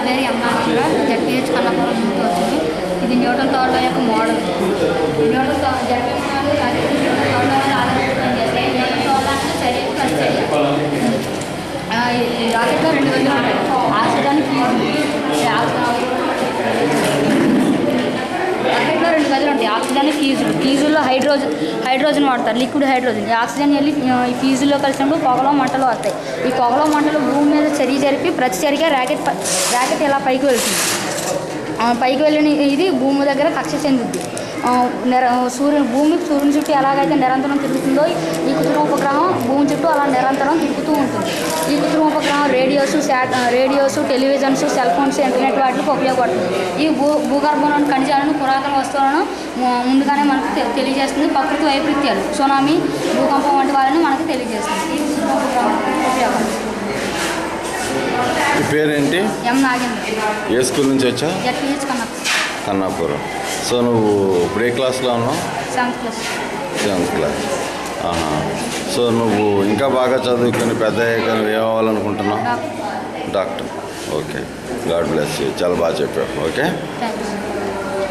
పేరు ఎం నాగేంద్ర, జడ్పీహెచ్ కన్నాపురం నుంచి వచ్చింది. ఇది న్యూటన్ థర్డ్ లా యొక్క model. Newton ZPH third law చేస్తే న్యూటన్ థర్డ్ లా అంటే చర్య పరిచర్య. ఈ రాకెట్లో 2 గదులు ఉంటాయి. ఆక్సిజన్ రాకెట్లో 2 గదులు ఉంటాయి. ఆక్సిజన్ ఫీజుల్లో హైడ్రోజన్ వాడతారు, లిక్విడ్ హైడ్రోజన్. ఈ ఆక్సిజన్ వెళ్ళి ఈ ఫీజుల్లో కలిసినప్పుడు పొగలో మంటలు వస్తాయి. ఈ పొగలో మంటలు భూమి మీద చర్య జరిపి ప్రతి చర్యగా ర్యాకెట్ ఇలా పైకి వెళ్తుంది. పైకి వెళ్ళిన ఇది భూమి దగ్గర కక్ష చెందుద్ది. భూమి సూర్యుని చుట్టూ ఎలాగైతే నిరంతరం తిరుగుతుందో ఈ కృత్రిమ ఉపగ్రహం భూమి చుట్టూ అలా నిరంతరం తిరుగుతూ ఉంటుంది. ఈ కృత్రిమ ఉపగ్రహం radios, televisions, cell phones, internet వాటికి ఉపయోగపడుతుంది. ఈ భూగర్భంలోని ఖనిజాలను, పురాతన వస్తువులను ముందుగానే మనకు తెలియజేస్తుంది. ప్రకృతి వైపరీత్యాలు, సునామీ, భూకంపం వంటి వాళ్ళని మనకు తెలియజేస్తుంది. ఈ కృత్రిమ ఉపగ్రహం ఉపయోగం. పేరేంటి? ఎం నాగేంద్ర. ఏ స్కూల్ నుంచి వచ్చా? జడ్పీహెచ్ కన్నాపురం. సో నువ్వు ఏ క్లాస్లో ఉన్నావు? 7th class. సో నువ్వు ఇంకా బాగా చదువుకొని పెద్ద అయ్యాక నువ్వు ఏమవ్వాలనుకుంటున్నావు? Doctor. Okay, God bless you. చాలా బాగా చెప్పావు. ఓకే. థ్యాంక్స్.